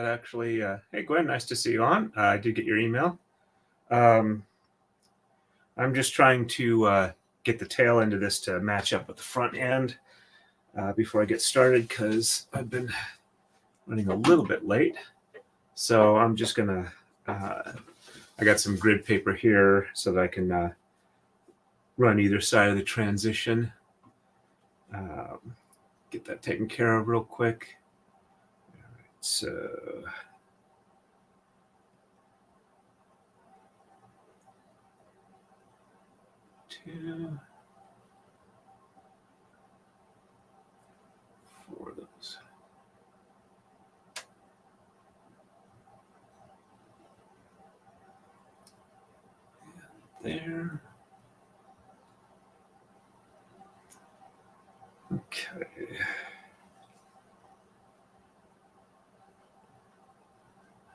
actually. Hey, Gwen, nice to see you on. I did get your email. I'm just trying to get the tail end of this to match up with the front end before I get started because I've been running a little bit late. So I'm just going to, I got some grid paper here so that I can run either side of the transition. Get that taken care of real quick. All right, so two, four of those. There. Okay.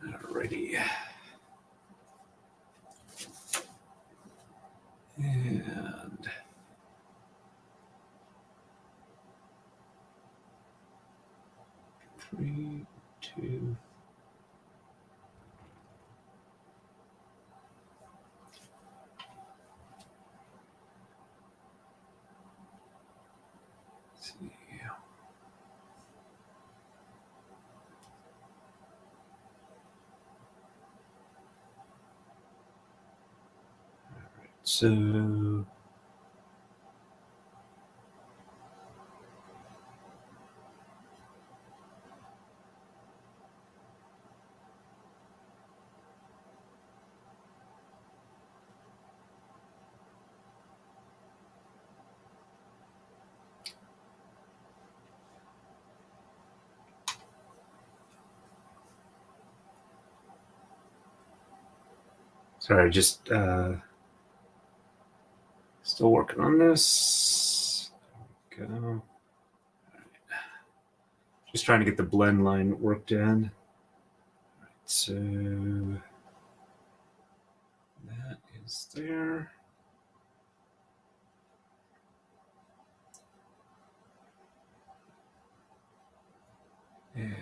Alrighty. And 3, 2. Let's see. So sorry, just still working on this. Go. All right. Just trying to get the blend line worked in. All right, so that is there. And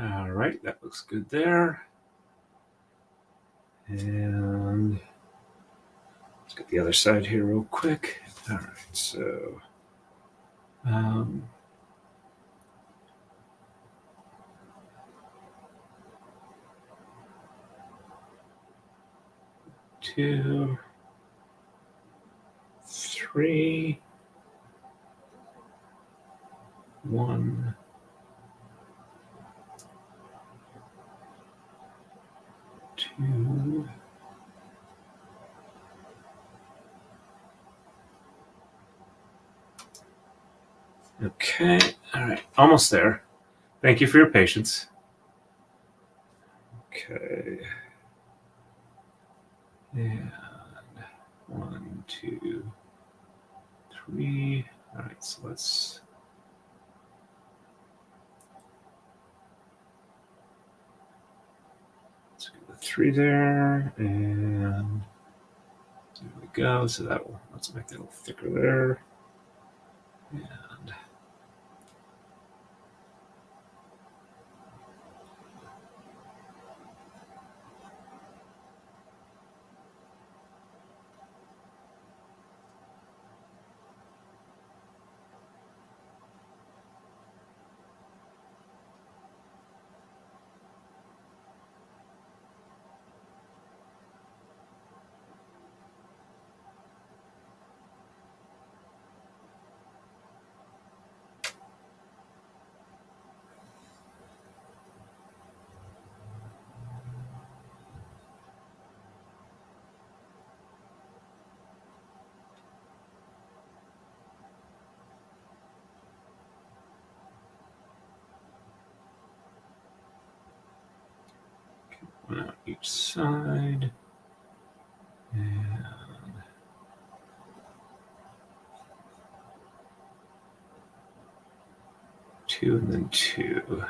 all right, that looks good there. And let's get the other side here real quick. All right, so 2, 3, 1, 2. Okay, all right, almost there. Thank you for your patience. Okay. And 1, 2, 3. All right, so let's get the 3 there, and there we go. So let's make that a little thicker there. And one out each side. And 2 and then 2.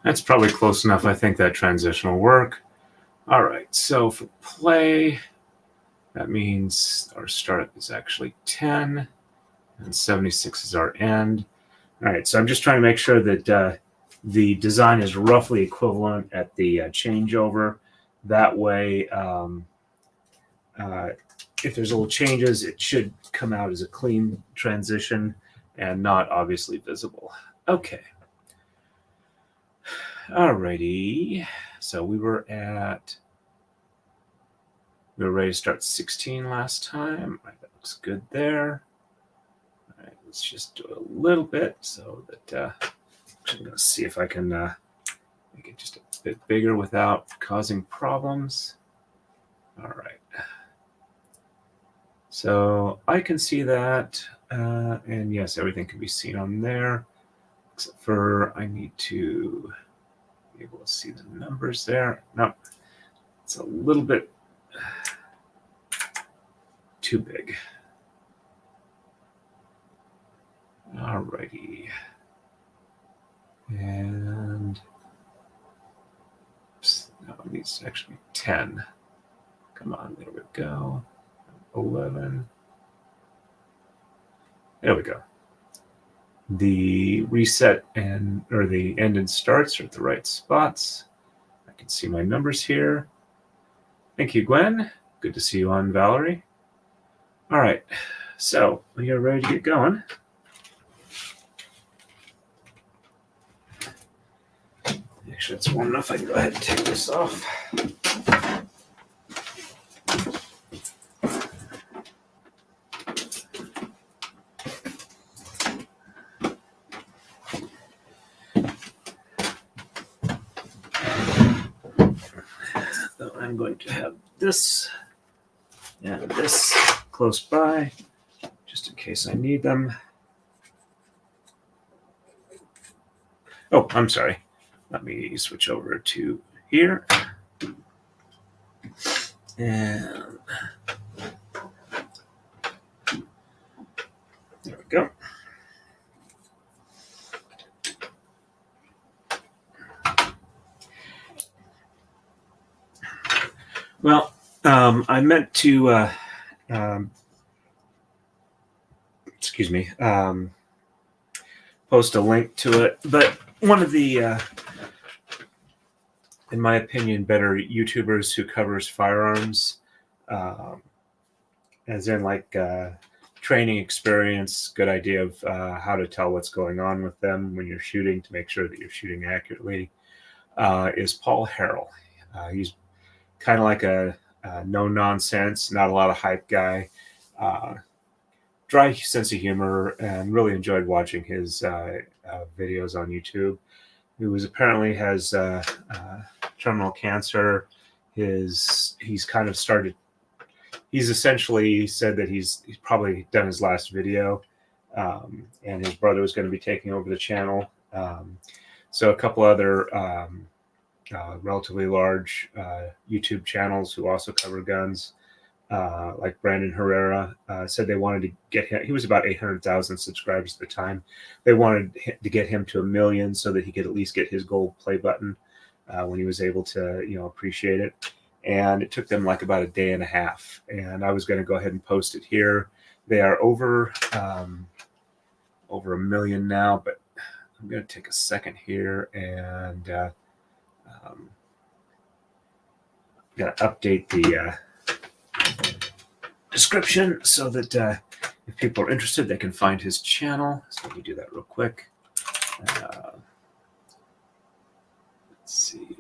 That's probably close enough. I think that transition will work. All right, so for play, that means our start is actually 10, and 76 is our end. All right, so I'm just trying to make sure that the design is roughly equivalent at the changeover. That way, if there's little changes, it should come out as a clean transition and not obviously visible. Okay. Alrighty. So we were ready to start 16 last time. All right, that looks good there. All right, let's just do a little bit so that I'm going to see if I can make it just a bit bigger without causing problems. All right. So I can see that, and yes, everything can be seen on there, except for I need to be able to see the numbers there. No, it's a little bit too big. Alrighty. And no, it needs to actually be 10. Come on, there we go. 11. There we go. The reset or the end and starts are at the right spots. I can see my numbers here. Thank you, Gwen. Good to see you on, Valerie. All right, so we are ready to get going. Actually, it's warm enough. I can go ahead and take this off. So I'm going to have this and this close by, just in case I need them. Oh, I'm sorry. Let me switch over to here. And there we go. Well, I meant to, post a link to it, but one of the, in my opinion, better YouTubers who covers firearms, as in like training experience, good idea of how to tell what's going on with them when you're shooting to make sure that you're shooting accurately, is Paul Harrell. He's kind of like a no nonsense, not a lot of hype guy, dry sense of humor, and really enjoyed watching his videos on YouTube. He apparently has terminal cancer. He's kind of started. He's essentially said that he's probably done his last video, and his brother was going to be taking over the channel. So a couple other relatively large YouTube channels who also cover guns, like Brandon Herrera, said they wanted to get him. He was about 800,000 subscribers at the time. They wanted to get him to 1 million so that he could at least get his gold play button when he was able to, appreciate it. And it took them like about a day and a half. And I was going to go ahead and post it here. They are over 1 million now, but I'm going to take a second here and going to update the description so that if people are interested, they can find his channel. So let me do that real quick. Let's see.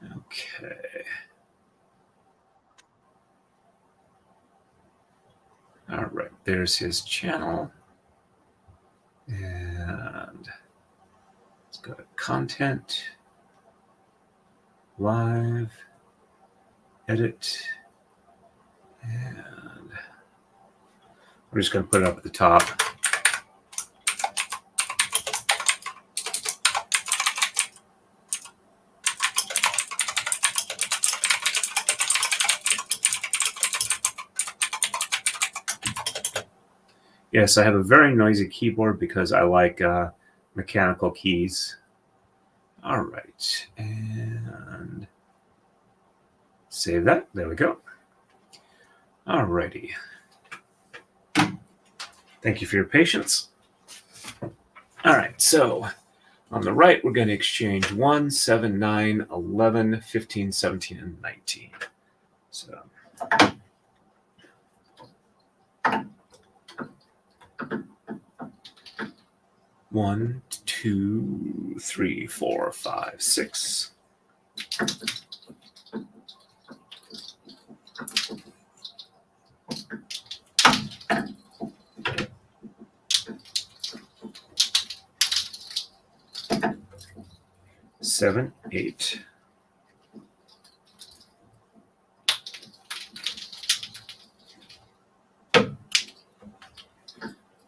Okay. All right, there's his channel. And let's go to content, live, edit, and we're just going to put it up at the top. Yes, I have a very noisy keyboard because I like mechanical keys. All right, and save that. There we go. All righty. Thank you for your patience. All right, so on the right, we're going to exchange 1, 7, 9, 11, 15, 17, and 19. So 1, 2, 3, 4, 5, 6. Seven, 8.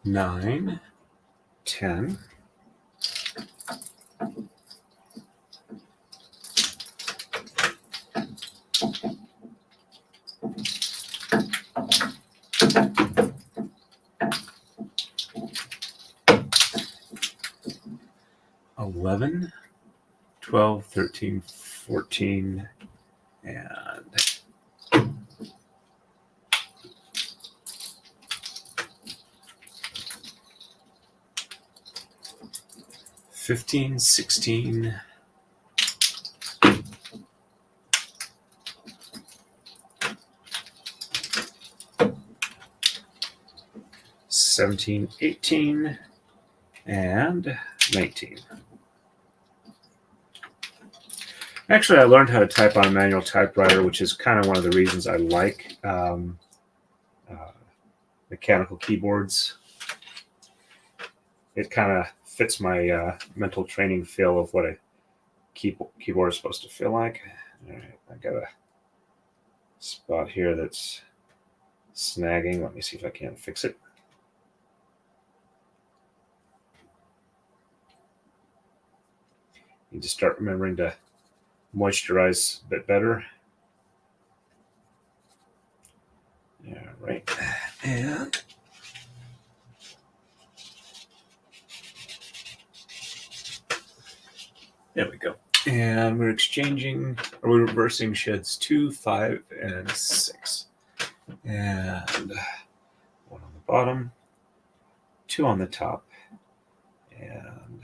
9, 10. 11, 12, 13, 14, and 15, 16, 17, 18, and 19. Actually, I learned how to type on a manual typewriter, which is kind of one of the reasons I like mechanical keyboards. It kind of fits my mental training feel of what a keyboard is supposed to feel like. All right, I got a spot here that's snagging. Let me see if I can fix it. Need to start remembering to moisturize a bit better. All right, and there we go. And we're exchanging, or we're reversing sheds 2, 5, and 6. And 1 on the bottom, 2 on the top, and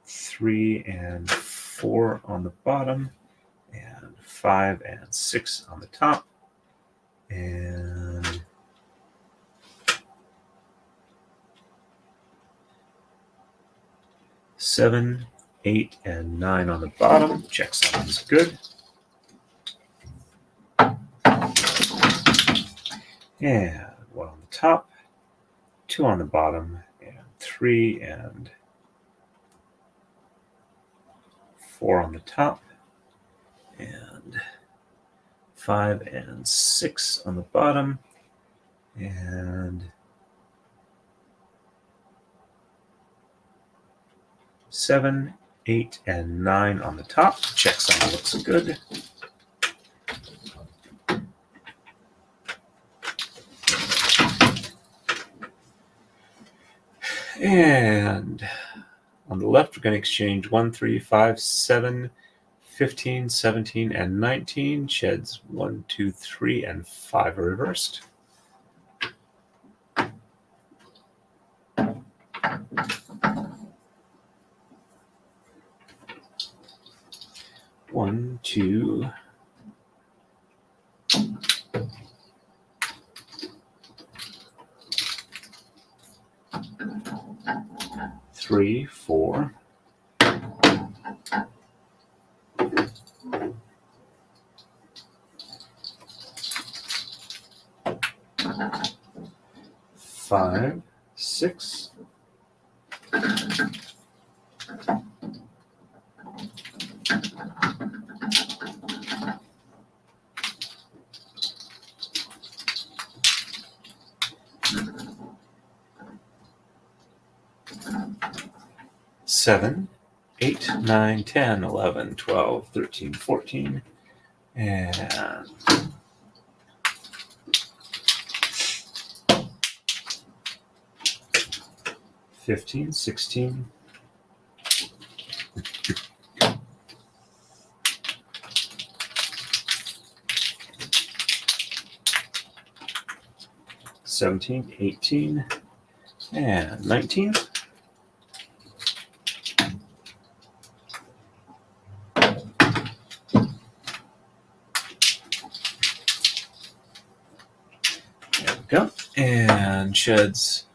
3 and 4 on the bottom, and 5 and 6 on the top, and 7, 8, and 9 on the bottom. Check sounds good. And 1 on the top, 2 on the bottom, and 3 and 4 on the top, and 5 and 6 on the bottom, and 7, 8, and 9 on the top. Check sound looks good. And on the left, we're going to exchange 1, 3, 5, 7, 15, 17, and 19. Sheds 1, 2, 3, and 5 are reversed. One, two, three, 4, 5, 6, 7, 8, 9, 10, 11, 12, 13, 14, and 15, 16. $17, 18, and 19. There we go. And sheds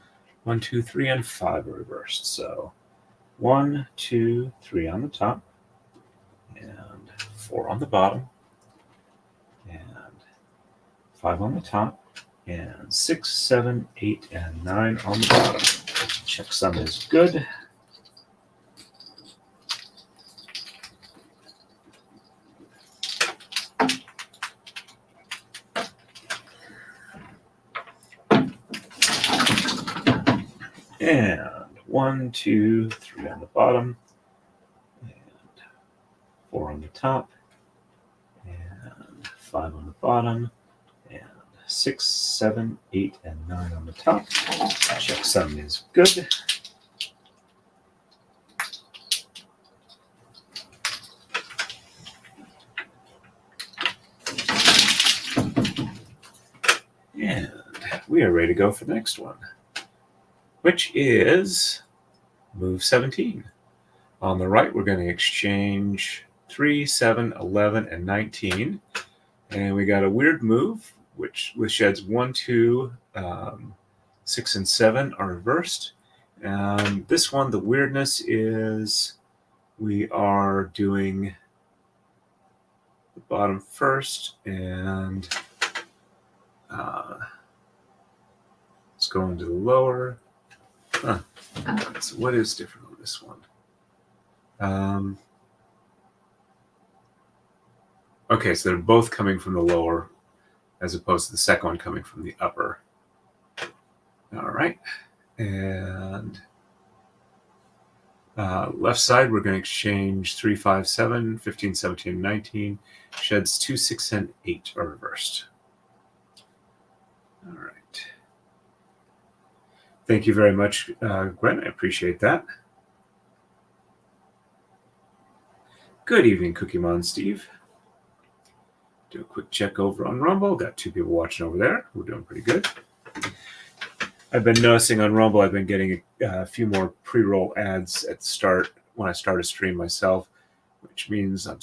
1, 2, 3, and 5 are reversed. So 1, 2, 3 on the top, and 4 on the bottom, and 5 on the top, and 6, 7, 8, and 9 on the bottom. Checksum is good. And 1, 2, 3 on the bottom, and 4 on the top, and 5 on the bottom, and 6, 7, 8, and 9 on the top. Checksum is good. And we are ready to go for the next one, which is move 17. On the right, we're going to exchange 3, 7, 11, and 19. And we got a weird move, which with sheds 1, 2, 6, and 7 are reversed. This one, the weirdness is we are doing the bottom first, and let's go into the lower. Huh. So what is different on this one? Okay, so they're both coming from the lower as opposed to the second one coming from the upper. All right. And left side, we're going to exchange 3, 5, 7, 15, 17, and 19. Sheds 2, 6, and 8 are reversed. All right. Thank you very much, Gwen. I appreciate that. Good evening, Cookie Mon Steve. Do a quick check over on Rumble. Got 2 people watching over there. We're doing pretty good. I've been noticing on Rumble, I've been getting a few more pre-roll ads at the start when I start a stream myself, which means I'm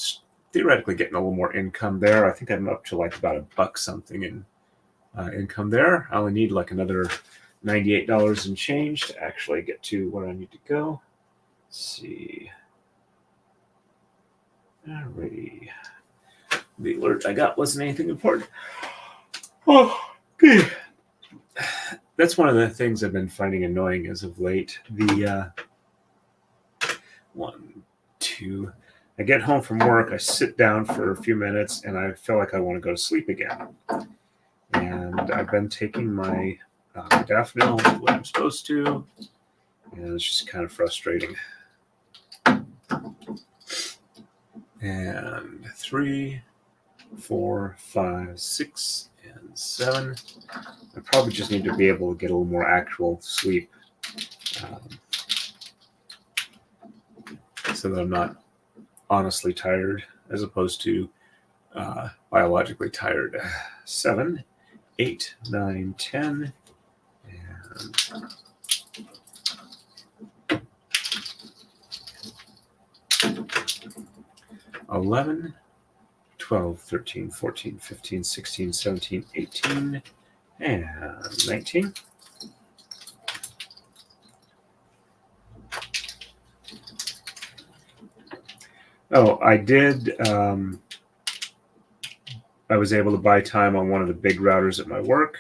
theoretically getting a little more income there. I think I'm up to like about $1 something in income there. I only need like another $98 and change to actually get to where I need to go. Let's see. Alrighty. The alert I got wasn't anything important. Oh, okay. That's one of the things I've been finding annoying as of late. The 1, 2. I get home from work, I sit down for a few minutes, and I feel like I want to go to sleep again. And I've been taking my modafinil when I'm supposed to, and it's just kind of frustrating. And 3, 4, 5, 6, and 7. I probably just need to be able to get a little more actual sleep so that I'm not honestly tired as opposed to biologically tired. 7, 8, 9, 10, and 11, 12, 13, 14, 15, 16, 17, 18, and 19. Oh, I did. I was able to buy time on one of the big routers at my work.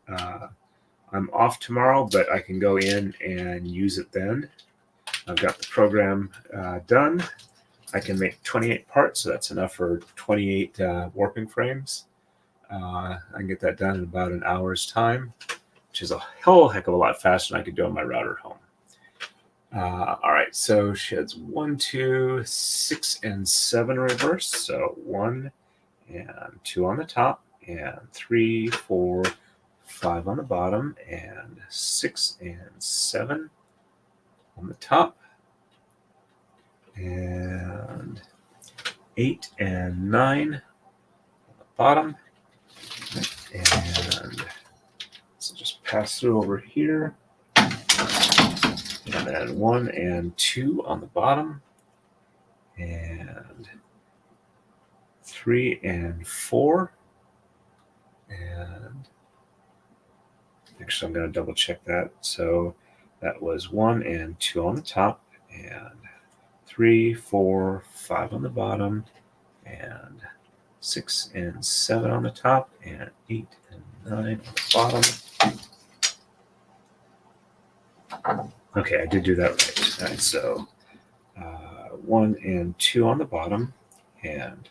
I'm off tomorrow, but I can go in and use it then. I've got the program done. I can make 28 parts, so that's enough for 28 warping frames. I can get that done in about an hour's time, which is a whole heck of a lot faster than I could do on my router at home. All right, so sheds 1, 2, 6, and 7 reverse. So 1 and 2 on the top, and 3, 4, 5 on the bottom, and 6 and 7. on the top, and 8 and 9 on the bottom, and so just pass through over here, and then 1 and 2 on the bottom, and 3 and 4, and actually I'm going to double check that. So that was 1 and 2 on the top, and 3, 4, 5 on the bottom, and 6 and 7 on the top, and 8 and 9 on the bottom. Okay, I did do that right. All right, so 1 and 2 on the bottom, and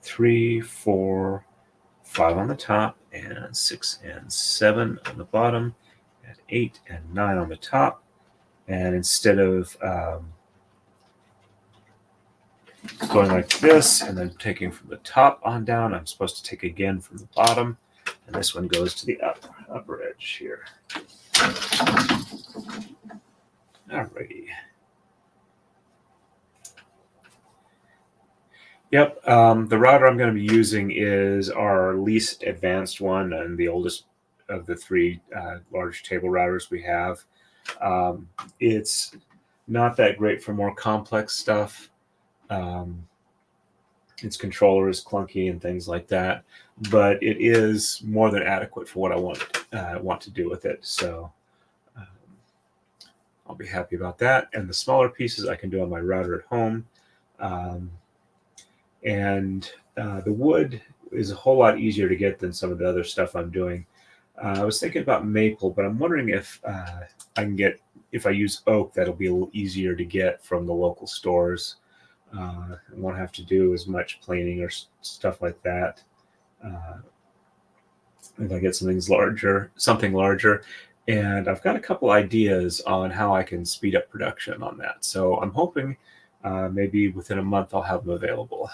3, 4, 5 on the top, and 6 and 7 on the bottom, and 8 and 9 on the top. And instead of going like this and then taking from the top on down, I'm supposed to take again from the bottom, and this one goes to the upper edge here. Alrighty. Yep, the router I'm going to be using is our least advanced one and the oldest of the 3 large table routers we have. It's not that great for more complex stuff. Its controller is clunky and things like that, but it is more than adequate for what I want to do with it. So I'll be happy about that. And the smaller pieces I can do on my router at home. And the wood is a whole lot easier to get than some of the other stuff I'm doing. I was thinking about maple, but I'm wondering if if I use oak, that'll be a little easier to get from the local stores. I won't have to do as much planing or stuff like that. If I get something larger. And I've got a couple ideas on how I can speed up production on that. So I'm hoping maybe within a month I'll have them available.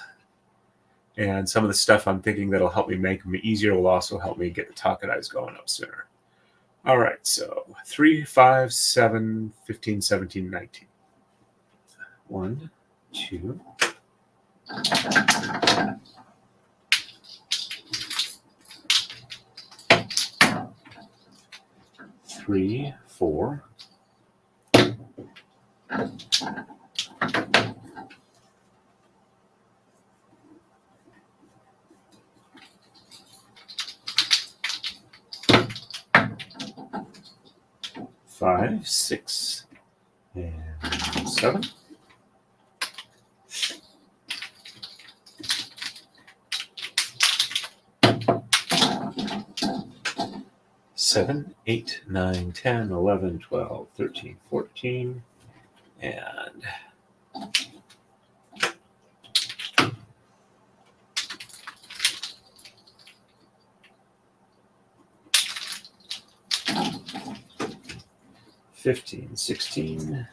And some of the stuff I'm thinking that'll help me make them easier will also help me get the Taka-Dais going up sooner. All right, so 3, 5, 7, 15, 17, 19. 1, 2. 3, 4. 5, 6, and 7. 7, 8, 9, 10, 11, 12, 13, 14, and 15, 16,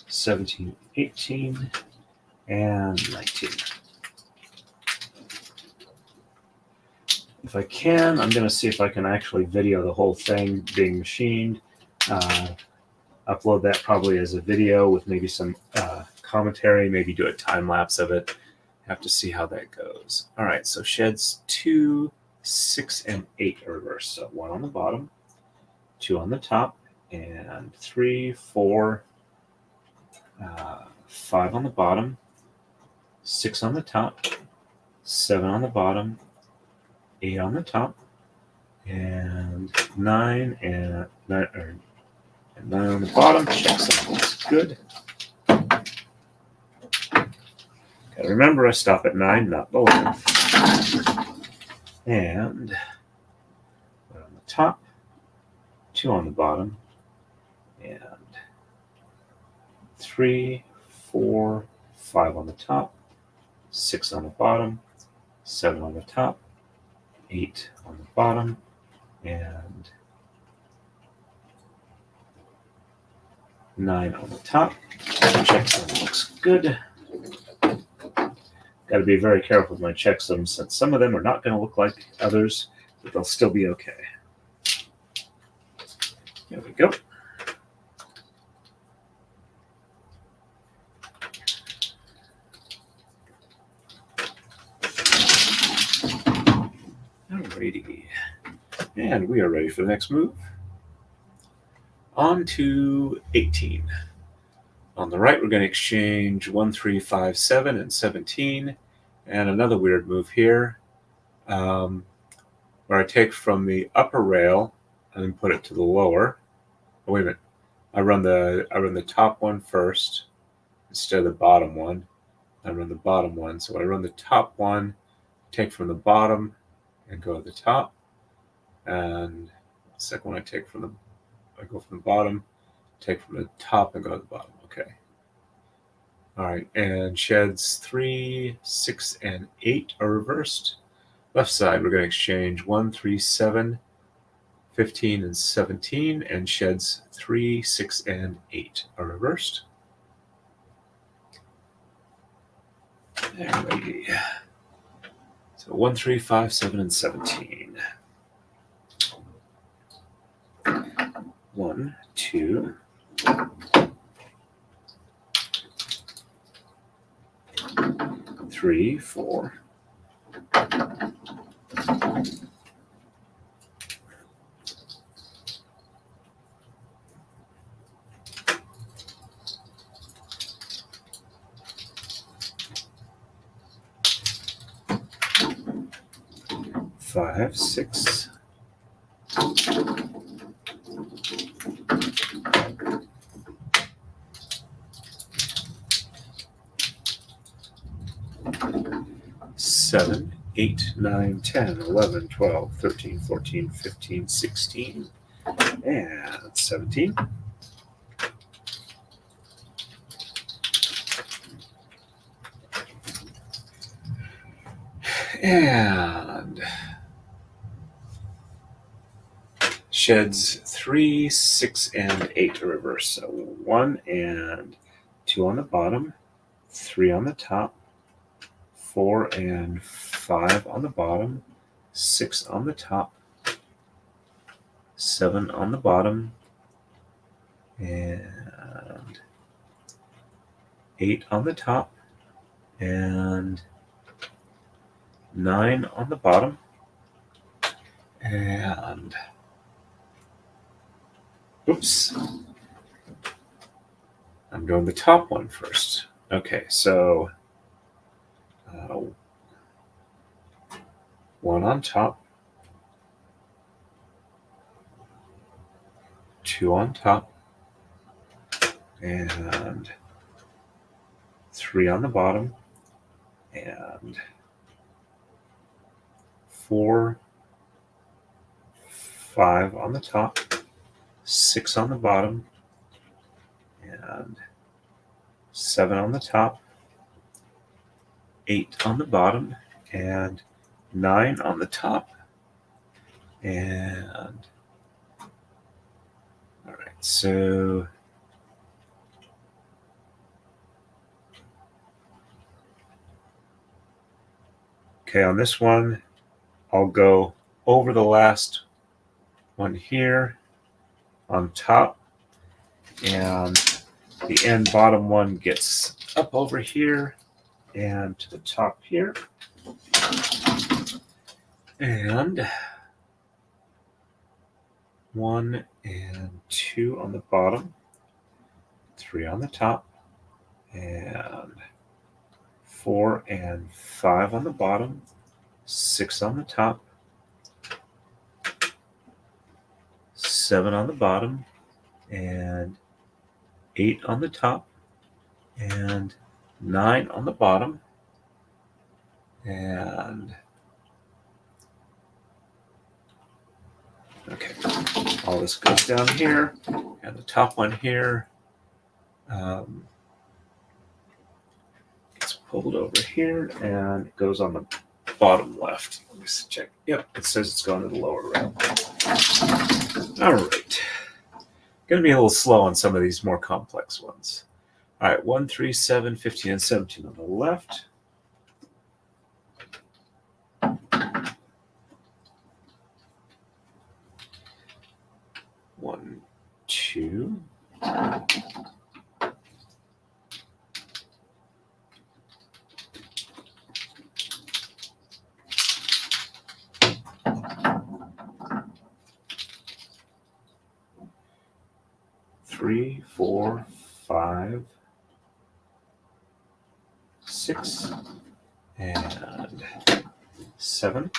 17, 18, and 19. If I can, I'm going to see if I can actually video the whole thing being machined. Upload that probably as a video with maybe some commentary, maybe do a time lapse of it. Have to see how that goes. All right, so sheds 2, 6, and 8 are reversed. So 1 on the bottom, 2 on the top, and 3, 4, 5 on the bottom, 6 on the top, 7 on the bottom, 8 on the top, and 9 and 9 on the bottom. Check something's good. Gotta remember, I stop at 9, not below. And 1 on the top, 2 on the bottom, and 3, 4, 5 on the top, 6 on the bottom, 7 on the top, 8 on the bottom, and 9 on the top. checksum looks good. Got to be very careful with my checksums since some of them are not going to look like others, but they'll still be okay. There we go. Alrighty. And we are ready for the next move. On to 18. On the right, we're going to exchange 1, 3, 5, 7, and 17. And another weird move here, where I take from the upper rail and then put it to the lower. Oh, wait a minute. I run the top one first instead of the bottom one. I run the bottom one. So I run the top one, take from the bottom, and go to the top. And the second one I go from the bottom, take from the top, and go to the bottom. Okay. All right, and sheds 3, 6, and 8 are reversed. Left side, we're going to exchange 1, 3, 7, 15, and 17, and sheds 3, 6, and 8 are reversed. Alrighty. So 1, 3, 5, 7, and 17. 1, 2. 3, 4. 5, 6. 7, 8, 9, 10, 11, 12, 13, 14, 15, 16, and 17. And sheds 3, 6, and 8 are reversed. So 1 and 2 on the bottom, 3 on the top, 4 and 5 on the bottom, 6 on the top, 7 on the bottom, and 8 on the top, and 9 on the bottom, and oops, I'm doing the top one first. Okay, so 1 on top, 2 on top, and 3 on the bottom, and 4, 5 on the top, 6 on the bottom, and 7 on the top, 8 on the bottom, and 9 on the top, and all right, so okay, on this one, I'll go over the last one here on top, and the end bottom one gets up over here and to the top here. And 1 and 2 on the bottom, 3 on the top, and 4 and 5 on the bottom, 6 on the top, 7 on the bottom, and 8 on the top, and 9 on the bottom, and okay, all this goes down here, and the top one here gets pulled over here, and it goes on the bottom left. Let me check. Yep, it says it's going to the lower rail. All right. Going to be a little slow on some of these more complex ones. All right, 1, 3, 7, 15, and 17 on the left. One, two. Three, 4, 5, 6, and 7.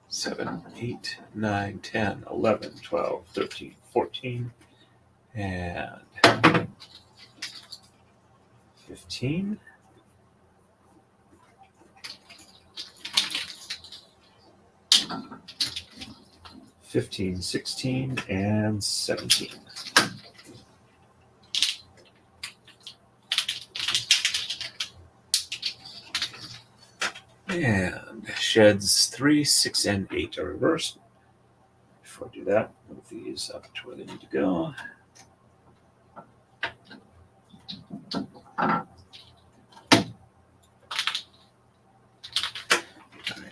7, 8, 9, 10, 11, 12, 13, 14, and 15. 15, 16, and 17. And sheds 3, 6, and 8 are reversed. Before I do that, move these up to where they need to go. Alright,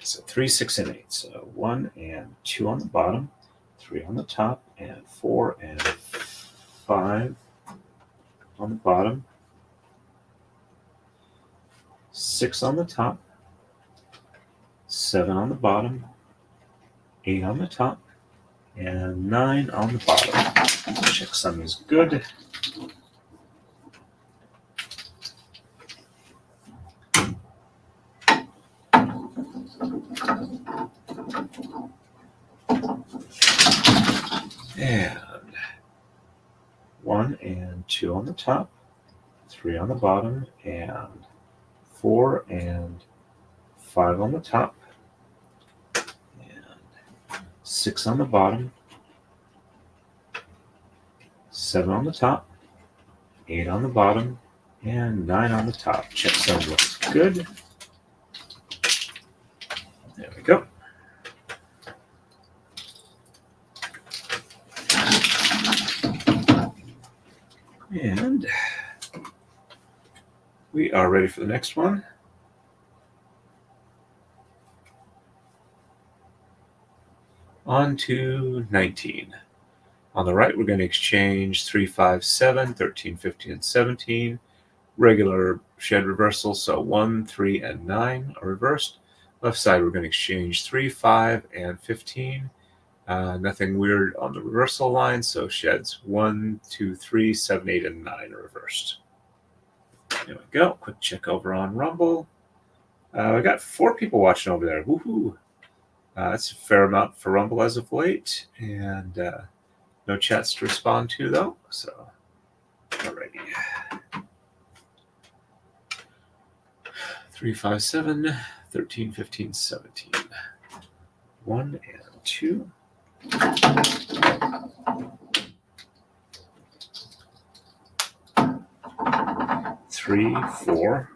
so 3, 6, and 8. So 1 and 2 on the bottom, 3 on the top, and 4 and 5 on the bottom, 6 on the top, 7 on the bottom, 8 on the top, and 9 on the bottom. Checksum is good. And 1 and 2 on the top, 3 on the bottom, and 4 and 5 on the top, and 6 on the bottom, 7 on the top, 8 on the bottom, and 9 on the top. Checksum looks good. There we go. And we are ready for the next one. On to 19. On the right, we're going to exchange 3, 5, 7, 13, 15, and 17. Regular shed reversal, so 1, 3, and 9 are reversed. Left side, we're going to exchange 3, 5, and 15. Nothing weird on the reversal line, so sheds 1, 2, 3, 7, 8, and 9 are reversed. There we go. Quick check over on Rumble. We got 4 people watching over there. Woohoo! That's a fair amount for Rumble as of late, and no chats to respond to though. So, alrighty. 3, 5, 7, 13, 15, 17. 1 and 2. 3, 4.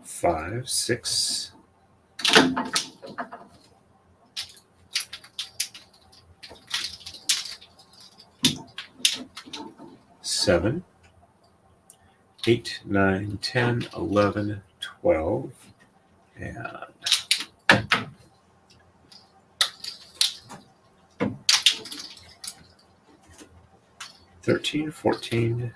5, 6. 7, 8, 9, 10, 11, 12, and 13, 14,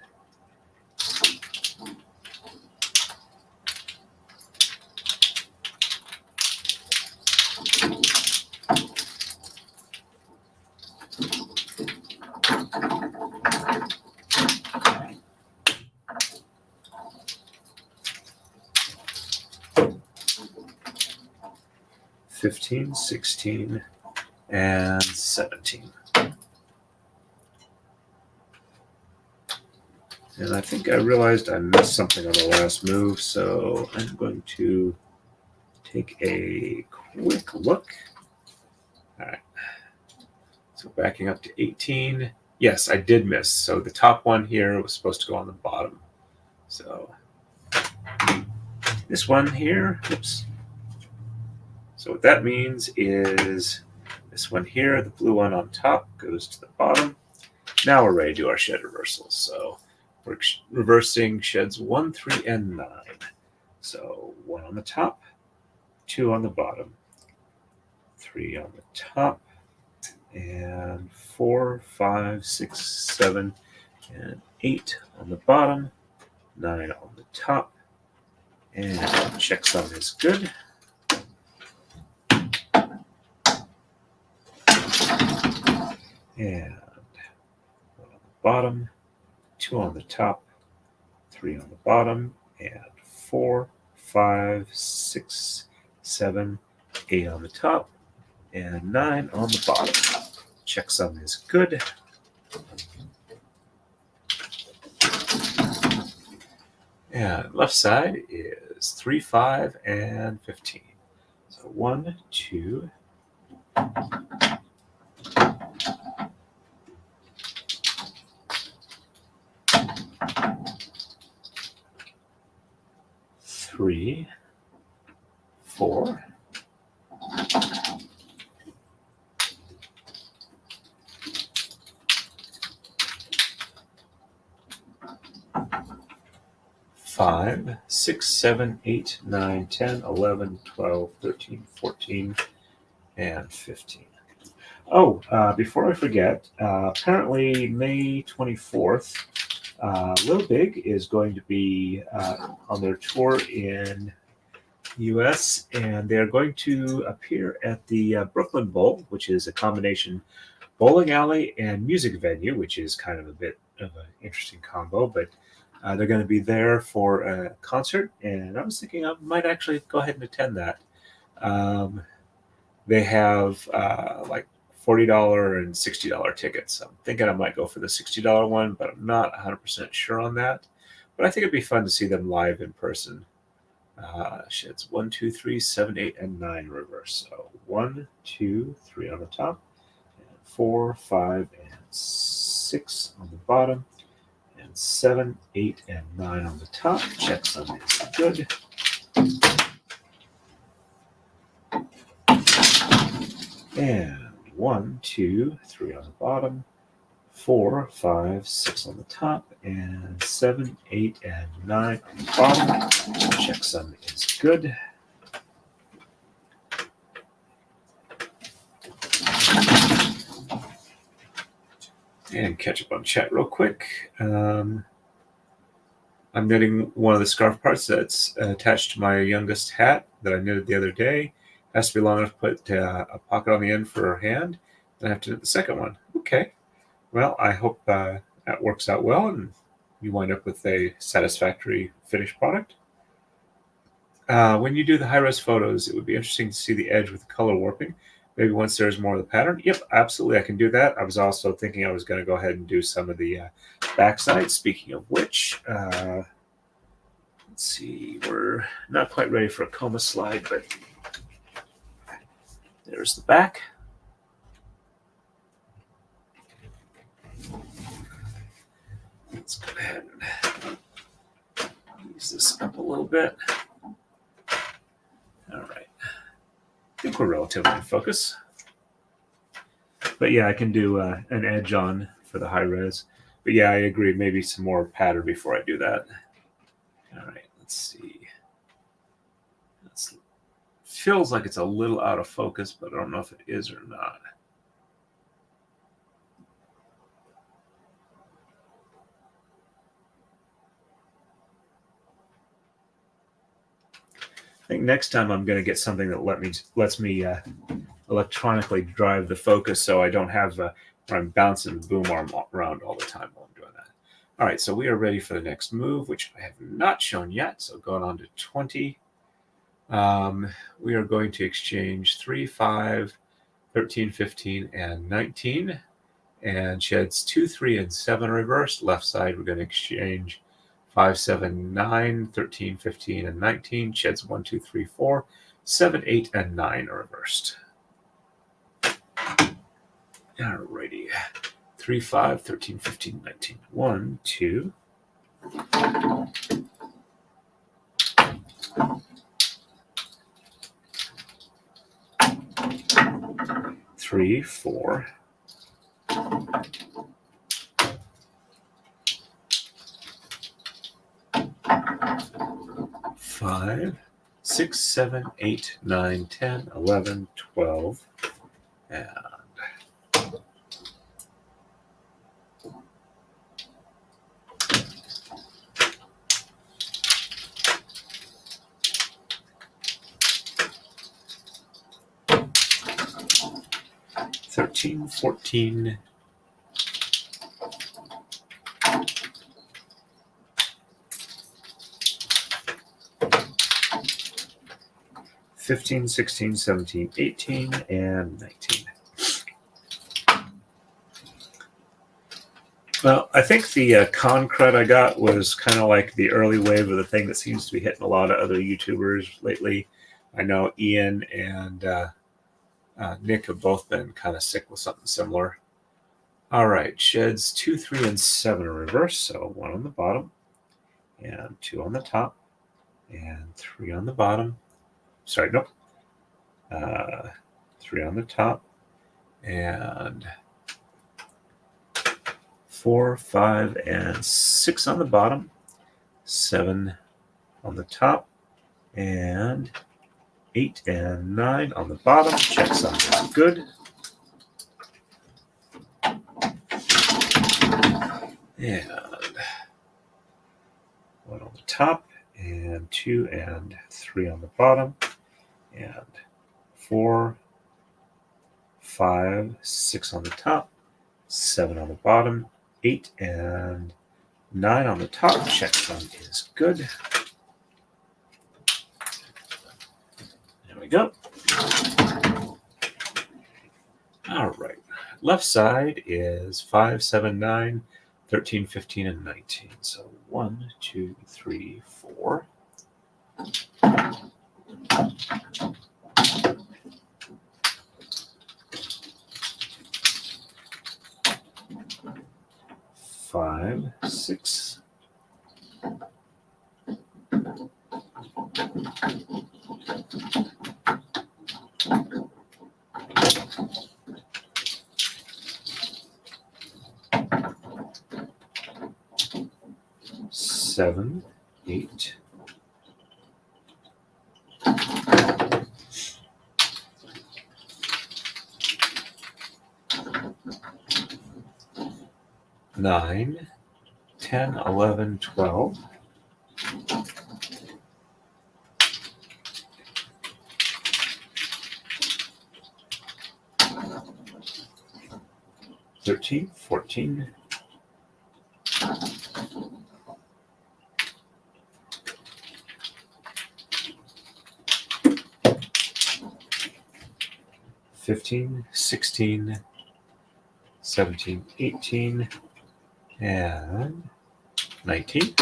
15, 16, and 17. And I think I realized I missed something on the last move, so I'm going to take a quick look. All right. So backing up to 18. Yes, I did miss. So the top one here was supposed to go on the bottom. So this one here, oops. So what that means is this one here, the blue one on top, goes to the bottom. Now we're ready to do our shed reversals. So we're reversing sheds 1, 3, and 9. So 1 on the top, 2 on the bottom, 3 on the top, and 4, 5, 6, 7, and 8 on the bottom, 9 on the top, and checksum is good. And 1 on the bottom, 2 on the top, 3 on the bottom, and 4, 5, 6, 7, 8 on the top, and 9 on the bottom. Checksum is good. And left side is 3, 5, and 15. So 1, 2, 3, 4, 5, 6, 7, 8, 9, 10, 11, 12, 13, 14, and 15. Oh, before I forget, apparently May 24th, Lil Big is going to be on their tour in the US, and they're going to appear at the Brooklyn Bowl, which is a combination bowling alley and music venue, which is kind of a bit of an interesting combo, but they're going to be there for a concert, and I was thinking I might actually go ahead and attend that. They have like $40 and $60 tickets. I'm thinking I might go for the $60 one, but I'm not 100% sure on that. But I think it'd be fun to see them live in person. Sheds 1, 2, 3, 7, 8, and 9 reverse. So 1, 2, 3 on the top, and 4, 5, and 6 on the bottom, and 7, 8, and 9 on the top. Checksum is good. And 1, 2, 3 on the bottom, 4, 5, 6 on the top, and 7, 8, and 9 on the bottom. Checksum is good. And catch up on chat real quick. I'm knitting one of the scarf parts that's attached to my youngest hat that I knitted the other day. Has to be long enough to put a pocket on the end for her hand. Then I have to knit the second one. Okay. Well, I hope that works out well and you wind up with a satisfactory finished product. When you do the high-res photos, it would be interesting to see the edge with the color warping. Maybe once there's more of the pattern. Yep, absolutely, I can do that. I was also thinking I was going to go ahead and do some of the backside. Speaking of which, let's see, we're not quite ready for a coma slide, but there's the back. Let's go ahead and ease this up a little bit. All right. I think we're relatively in focus. But yeah, I can do an edge on for the high res. But yeah, I agree. Maybe some more pattern before I do that. All right, let's see. Feels like it's a little out of focus, but I don't know if it is or not. I think next time I'm going to get something that lets me electronically drive the focus, so I don't have where I'm bouncing the boom arm around all the time while I'm doing that. All right, so we are ready for the next move, which I have not shown yet. So going on to 20. We are going to exchange 3, 5, 13, 15, and 19. And sheds 2, 3, and 7 reversed. Left side, we're going to exchange 5, 7, 9, 13, 15, and 19. Sheds 1, 2, 3, 4, 7, 8, and 9 are reversed. Alrighty. 3, 5, 13, 15, 19. 1, 2. 3, 4. 5, 6, 7, 8, 9, 10, 11, 12, and 13, 14, 15, 16, 17, 18, and 19. Well, I think the con crud I got was kind of like the early wave of the thing that seems to be hitting a lot of other YouTubers lately. I know Ian and Nick have both been kind of sick with something similar. All right, sheds 2, 3, and 7 are reversed. So 1 on the bottom, and 2 on the top, and 3 on the bottom. Sorry, nope. 3 on the top, and 4, 5, and 6 on the bottom, 7 on the top, and 8 and 9 on the bottom. Checksum is good. And 1 on the top, and 2 and 3 on the bottom, and 4, 5, 6 on the top, 7 on the bottom, 8 and 9 on the top. Checksum is good. There we go. All right. Left side is 5, 7, 9, 13, 15, and 19. So 1, 2, 3, 4. 5, 6. 7, 8. 9, 10, 11, 12. 13, 14. 15, 16, 17, 18, and 19.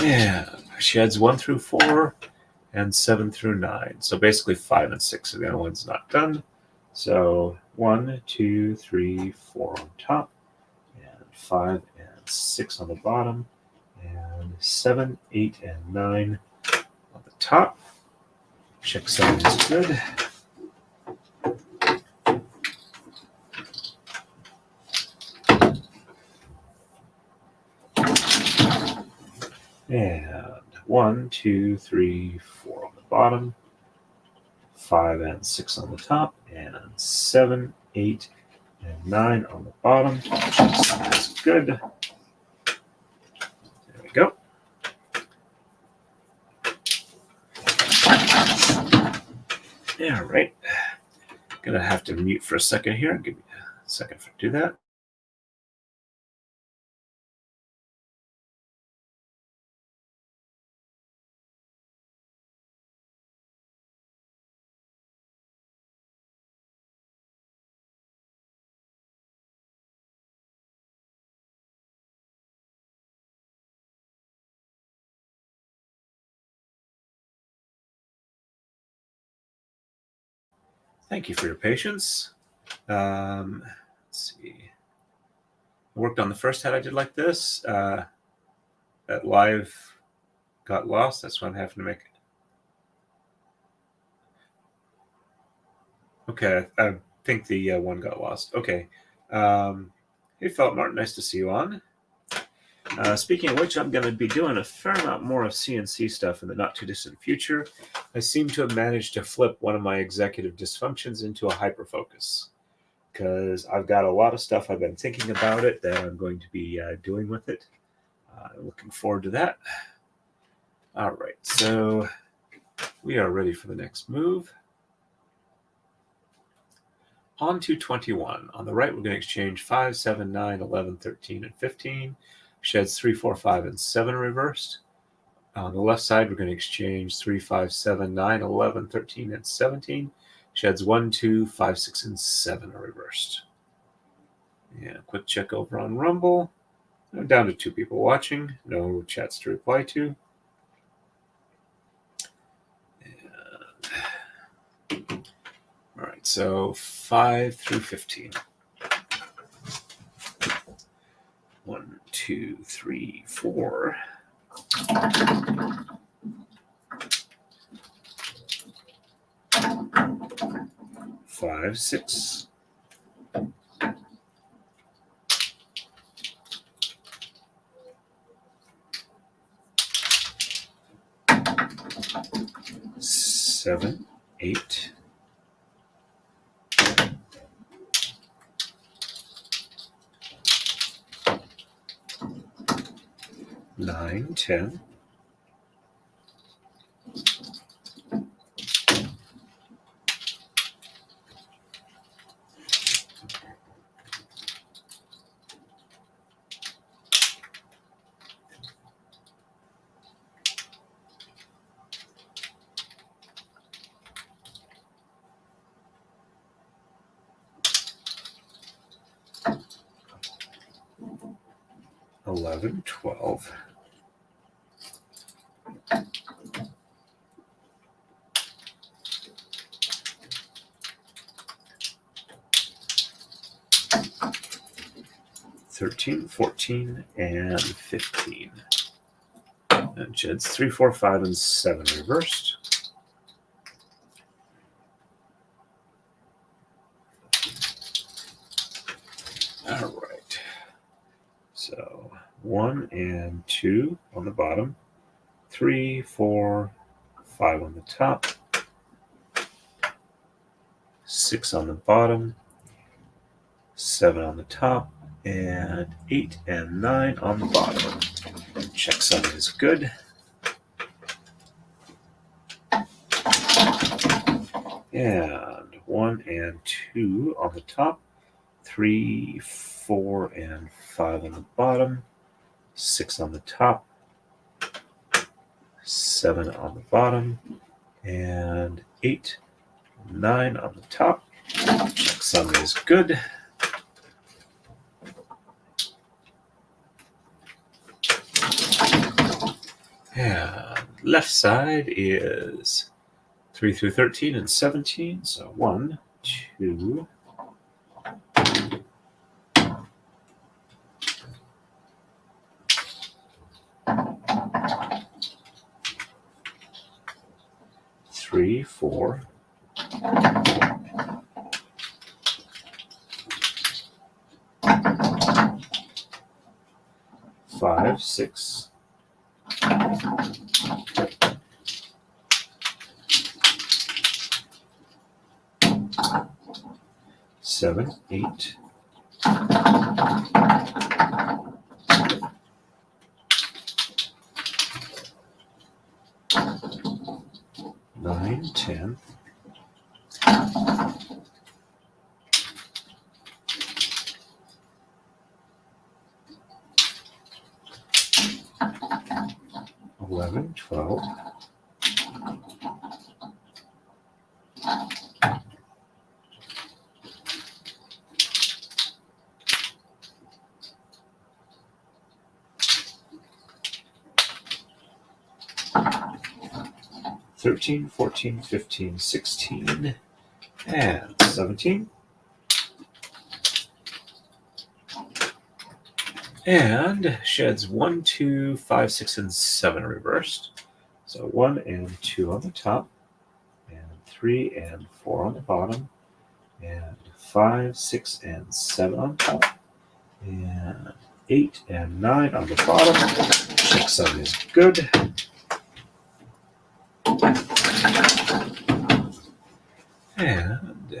And sheds 1 through 4 and 7 through 9. So basically 5 and 6 are the only ones not done. So 1, 2, 3, 4 on top, and 5 and 6 on the bottom, and 7, 8, and 9 on the top. Checksum is good. And 1, 2, 3, 4 on the bottom, 5 and 6 on the top, and 7, 8, and 9 on the bottom. Checksum is good. There we go. Yeah, right. Gonna have to mute for a second here. Give me a second to do that. Thank you for your patience. Let's see. I worked on the first hat I did like this at live got lost. That's why I'm having to make it. Okay, I think the one got lost. Okay. Hey, Philip Martin, nice to see you on. Speaking of which, I'm going to be doing a fair amount more of CNC stuff in the not-too-distant future. I seem to have managed to flip one of my executive dysfunctions into a hyperfocus, because I've got a lot of stuff I've been thinking about it that I'm going to be doing with it. Looking forward to that. All right, so we are ready for the next move. On to 21. On the right, we're going to exchange 5, 7, 9, 11, 13, and 15. Sheds 3, 4, 5, and 7 reversed. On the left side, we're going to exchange 3, 5, 7, 9, 11, 13, and 17. Sheds 1, 2, 5, 6, and 7 are reversed. Yeah, quick check over on Rumble. I'm down to 2 people watching. No chats to reply to. All right, so 5 through 15. 1, 2, 3, 4. 5, 6. 7, 8. 9, 10. 11, 12. 13, 14, and 15. And sheds 3, 4, 5, and 7 reversed. All right. So 1 and 2 on the bottom, 3, 4, 5 on the top, 6 on the bottom, 7 on the top, and 8 and 9 on the bottom. Checksum is good. And 1 and 2 on the top, 3, 4, and 5 on the bottom, 6 on the top, 7 on the bottom, and 8, 9 on the top. Checksum is good. And left side is 3 through 13 and 17. So 1, 2, 3, 4, 5, 6, 7, 8, 9, 10, 11, 12, 13, 14, 15, 16, and 17. And sheds 1, 2, 5, 6, and 7 reversed. So 1 and 2 on the top, and 3 and 4 on the bottom, and 5, 6, and 7 on top, and 8 and 9 on the bottom. Checksum is good. And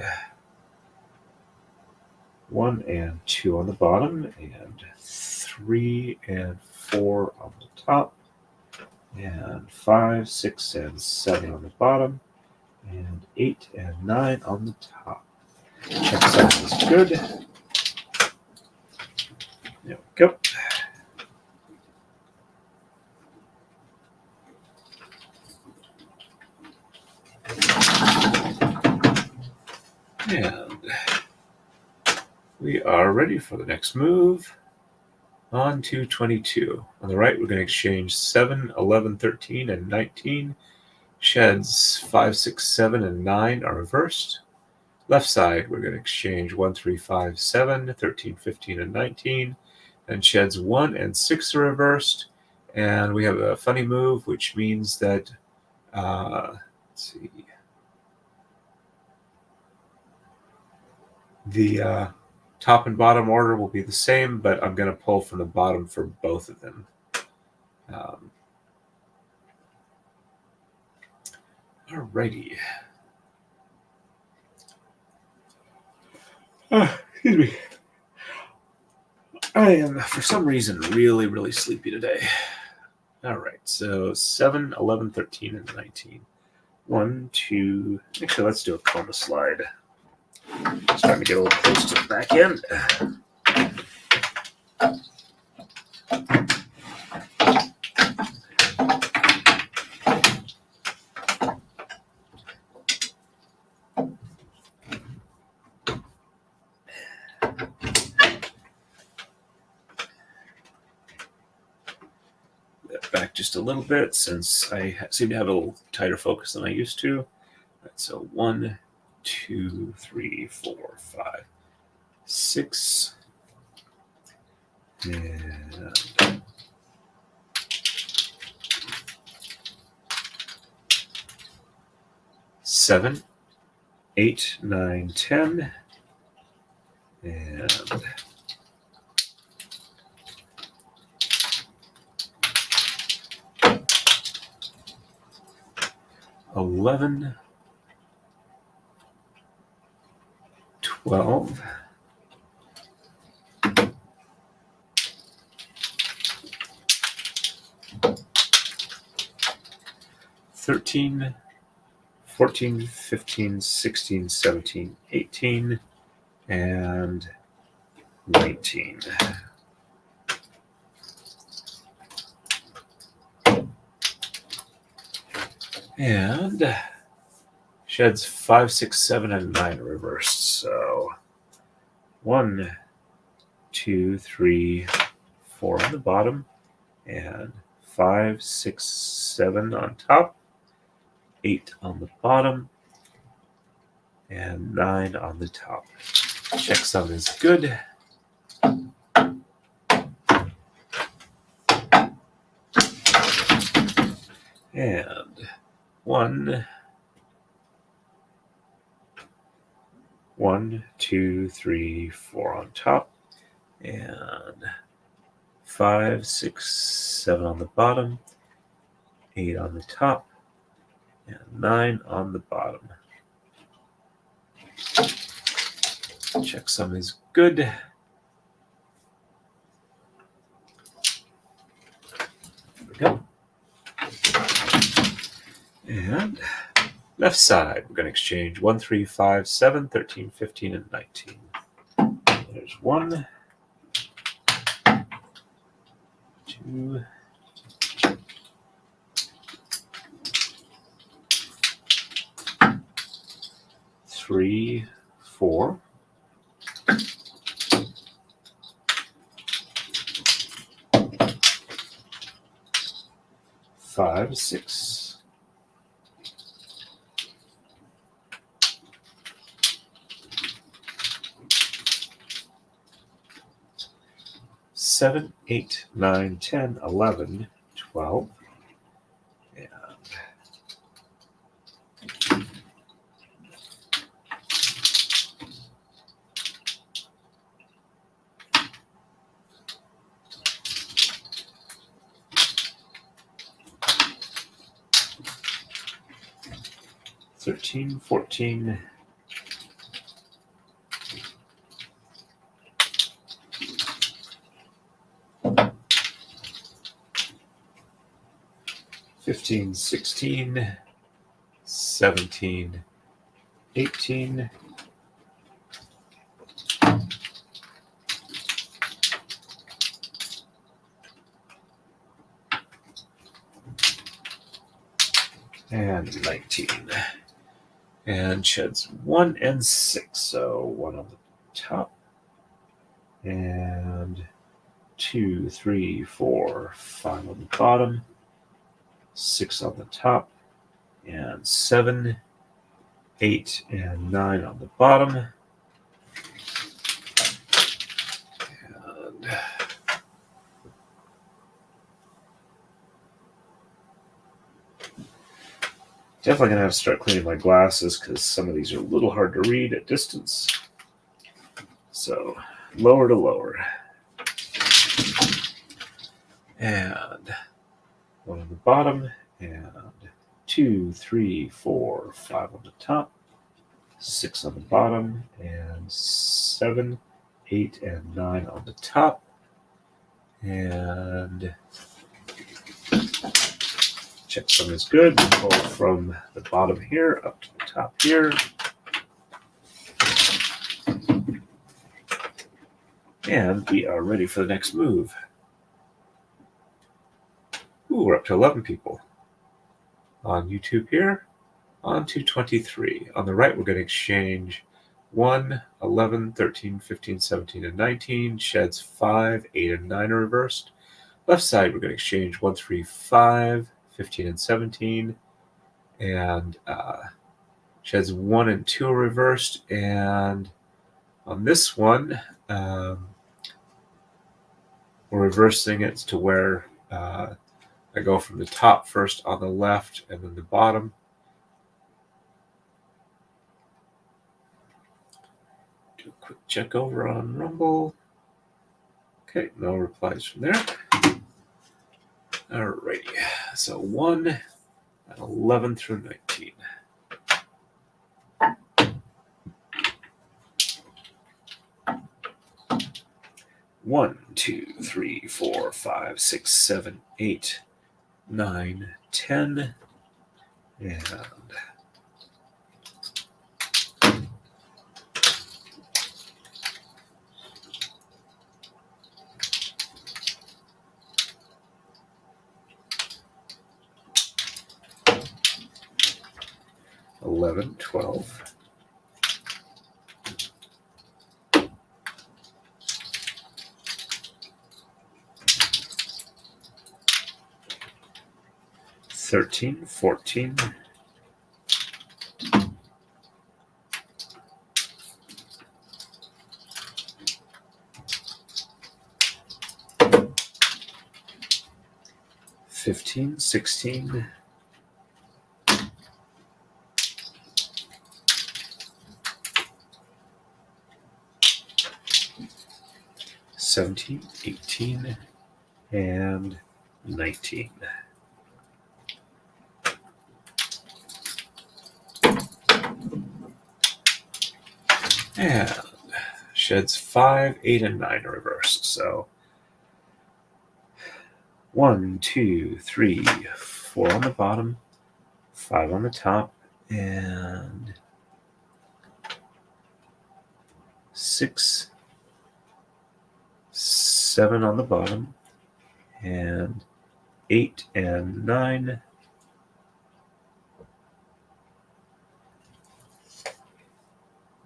1 and 2 on the bottom, and 3 and 4 on the top, and 5, 6, and 7 on the bottom, and 8 and 9 on the top. Checksum is good. There we go. And we are ready for the next move. On to 22. On the right, we're going to exchange 7, 11, 13, and 19. Sheds 5, 6, 7, and 9 are reversed. Left side, we're going to exchange 1, 3, 5, 7, 13, 15, and 19. And sheds 1 and 6 are reversed. And we have a funny move, which means that, let's see, the top and bottom order will be the same, but I'm going to pull from the bottom for both of them. Alrighty. Excuse me. I am, for some reason, really, really sleepy today. All right, so 7, 11, 13, and 19. 1, 2. Actually, let's do a coma slide. Just trying to get a little close to the back end. Back just a little bit since I seem to have a little tighter focus than I used to. All right, so 1, 2, 3, 4, 5, 6, and 7, 8, 9, 10, and 11, 12, 13, 14, 15, 16, 17, 18, and 19. And sheds 5, 6, 7, and 9 reversed. So 1, 2, 3, 4 on the bottom, and 5, 6, 7 on top, 8 on the bottom, and 9 on the top. Checksum is good. And 1, 2, 3, 4 on top, and 5, 6, 7 on the bottom, 8 on the top, and 9 on the bottom. Checksum is good. There we go. And left side, we're going to exchange 1, 3, 5, 7, 13, 15, and 19. There's 1, 2, 3, 4, 5, 6, 7, 8, 9, 10, 11, 12, and 13, 14, 15, 16, 17, 18, 19. And sheds 1 and 6. So 1 on the top. And 2, 3, 4, 5 on the bottom. 6 on the top. And 7, 8, and 9 on the bottom. And definitely going to have to start cleaning my glasses because some of these are a little hard to read at distance. So lower to lower. And 1 on the bottom. And 2, 3, 4, 5 on the top. 6 on the bottom. And 7, 8, and 9 on the top. And checksum is good. We pull from the bottom here up to the top here. And we are ready for the next move. Ooh, we're up to 11 people. On YouTube here, on to 23. On the right, we're going to exchange 1, 11, 13, 15, 17, and 19. Sheds 5, 8, and 9 are reversed. Left side, we're going to exchange 1, 3, 5, 15, and 17. And sheds 1 and 2 are reversed. And on this one, we're reversing it to where I go from the top first on the left and then the bottom. Do a quick check over on Rumble. Okay, no replies from there. Alrighty, so 1 and 11 through 19. One, 2, 3, 4, 5, 6, 7, 8, 9, 10, and 11, 12. 13, 14, 15, 16, 17, 18, and 19. And sheds 5, 8, and 9 are reversed. So 1, 2, 3, 4 on the bottom, 5 on the top, and 6, 7 on the bottom, and 8 and 9.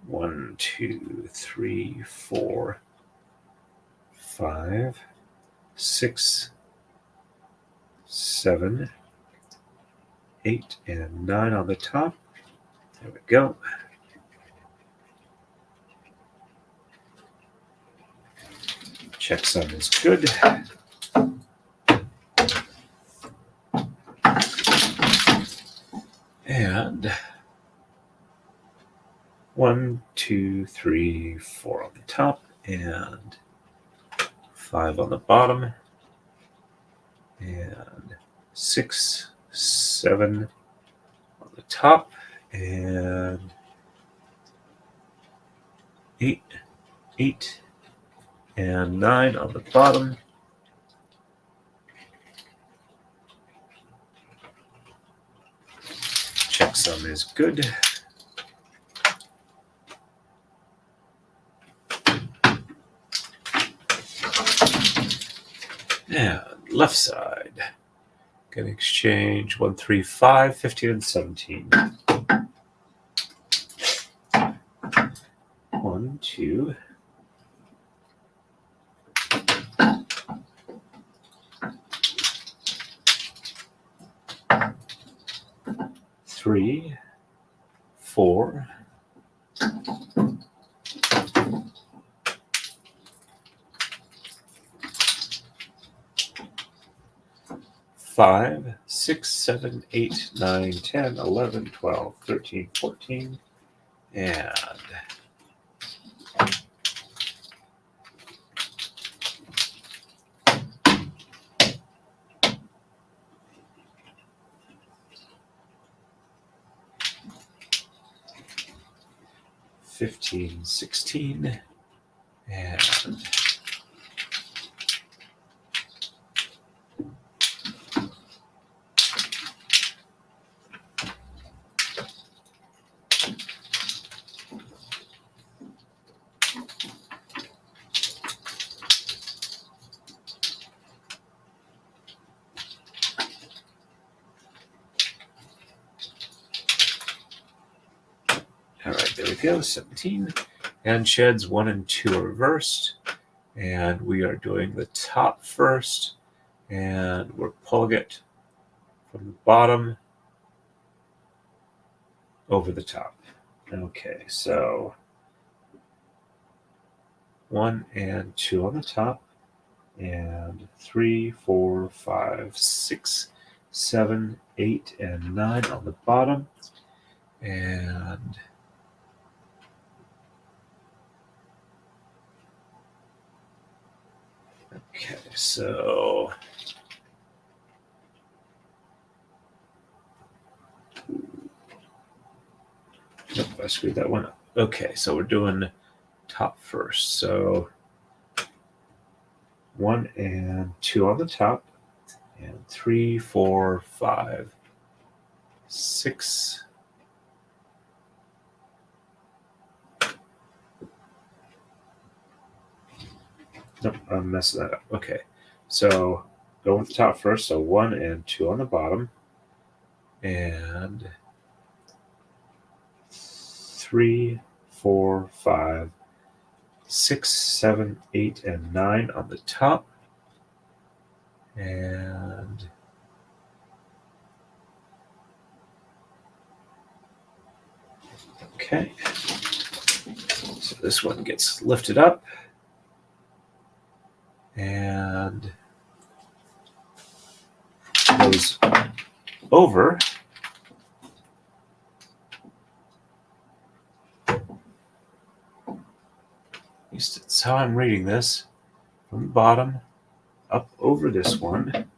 One, 2, 3, 4, 5, 6, 7, 8, and 9 on the top. There we go. Checksum is good. And 1, 2, 3, 4 on the top, and 5 on the bottom, and 6, 7 on the top, and 8, 8, and 9 on the bottom. Checksum is good. And left side. Can exchange 1, 3, 5, 15, and 17. 1, 2. 3, 4. 5, 6, 7, 8, 9, 10, 11, 12, 13, 14, and 15, 16, and 17, and sheds 1 and 2 are reversed, and we are doing the top first, and we're pulling it from the bottom over the top. Okay, so 1 and 2 on the top, and 3, 4, 5, 6, 7, 8, and 9 on the bottom, and okay, so nope, I screwed that one up. Okay, so we're doing top first. So 1 and 2 on the top, and 3, 4, 5, 6. Nope, I'm messing that up. Okay, so go with the top first. So 1 and 2 on the bottom, and 3, 4, 5, 6, 7, 8, and 9 on the top, and okay. So this one gets lifted up and goes over. At least it's how I'm reading this. From the bottom up over this one,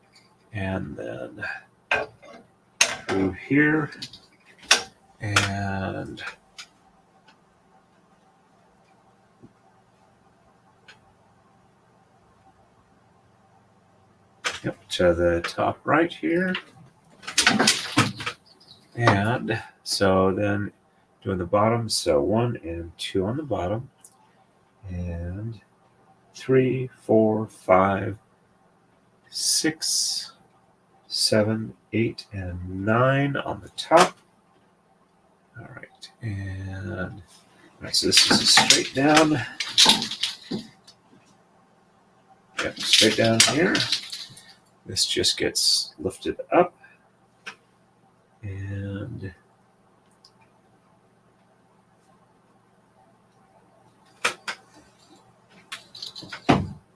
and then through here, and yep, to the top right here. And so then doing the bottom, so 1 and 2 on the bottom, and 3, 4, 5, 6, 7, 8, and 9 on the top. All right, and all right, so this is a straight down. Yep, straight down here. This just gets lifted up, and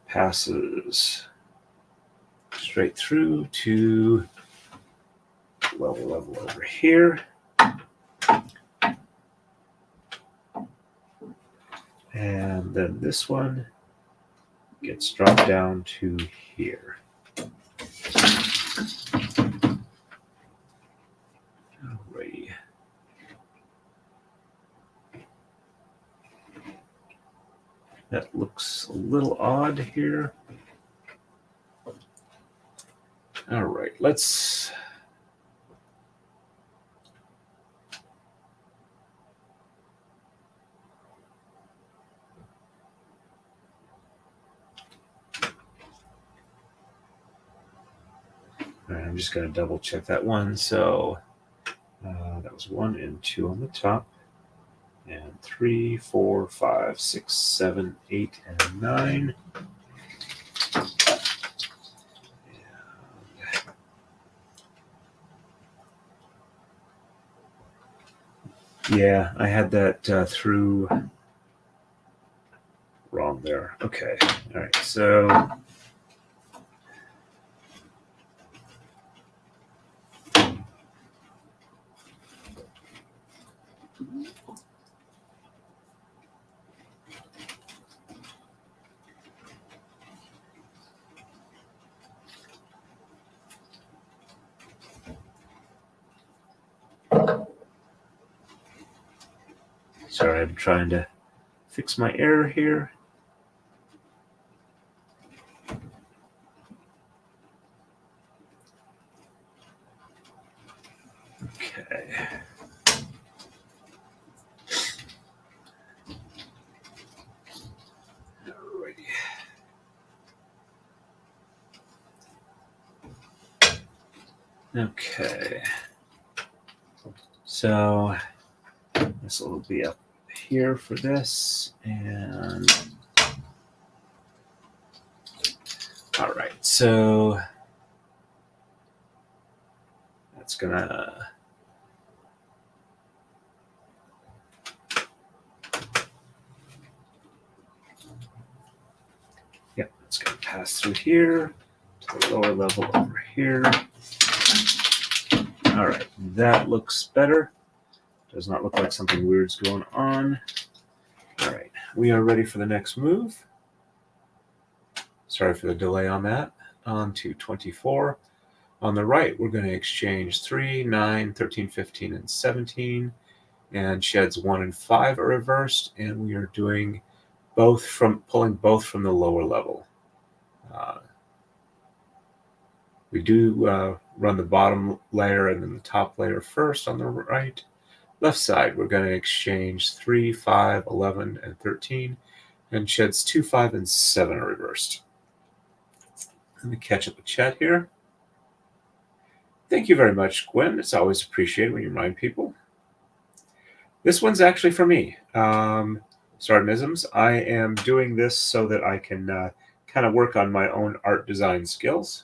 passes straight through to level over here. And then this one gets dropped down to here. Alrighty. That looks a little odd here. All right, let's... All right, I'm just going to double check that one. So that was 1 and 2 on the top. And 3, 4, 5, 6, 7, 8, and 9. Yeah, I had that through wrong there. Okay. All right. So sorry, I'm trying to fix my error here. Okay. Alrighty. Okay. So this will be up here for this, and all right. So that's gonna. Yep, it's going to pass through here to the lower level over here. All right, that looks better. Does not look like something weird's going on. All right, we are ready for the next move. Sorry for the delay on that. On to 24. On the right, we're going to exchange 3, 9, 13, 15, and 17. And sheds 1 and 5 are reversed, and we are doing both from pulling both from the lower level. We do run the bottom layer and then the top layer first on the right. Left side, we're going to exchange 3, 5, 11, and 13, and sheds 2, 5, and 7 are reversed. Let me catch up with chat here. Thank you very much, Gwen. It's always appreciated when you remind people. This one's actually for me. Sardanisms. I am doing this so that I can kind of work on my own art design skills.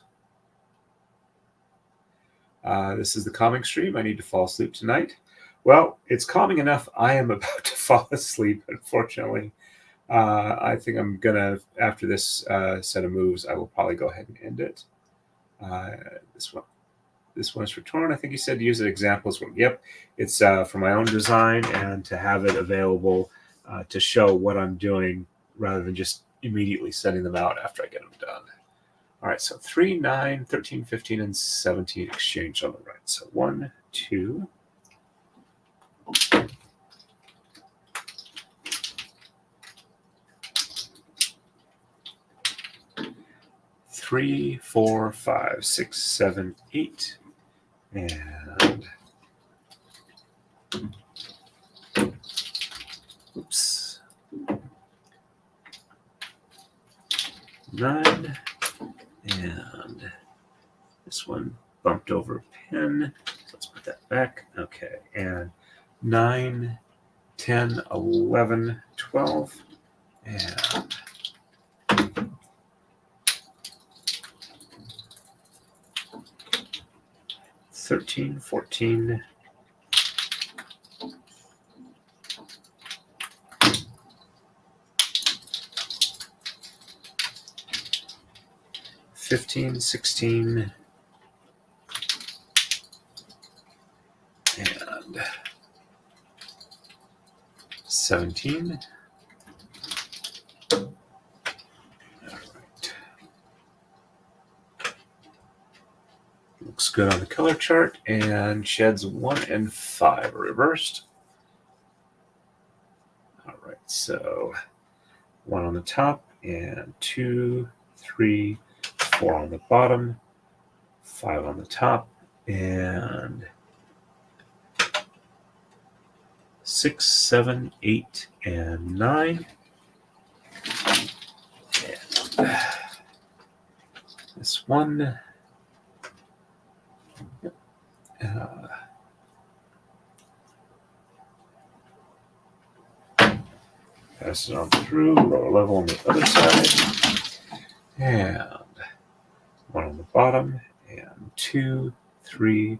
This is the calming stream. I need to fall asleep tonight. Well, it's calming enough. I am about to fall asleep, unfortunately. I think I'm going to, after this set of moves, I will probably go ahead and end it. This one is for Torn. I think you said to use an example as well. Yep, it's for my own design and to have it available to show what I'm doing rather than just immediately sending them out after I get them done. All right, so 3, 9, 13, 15, and 17 exchange on the right. So 1, 2. Three, 4, 5, 6, 7, 8, and oops, 9, and this one bumped over a pin. So let's put that back. Okay, and 9, 10, 11, 12, and 13, 14, 15, 16, and 17. All right. Looks good on the color chart, and sheds 1 and 5 are reversed. All right, so 1 on the top, and 2, 3, 4 on the bottom, 5 on the top, and 6, 7, 8, and 9. And this one, pass it on through, lower level on the other side, and 1 on the bottom, and 2, 3,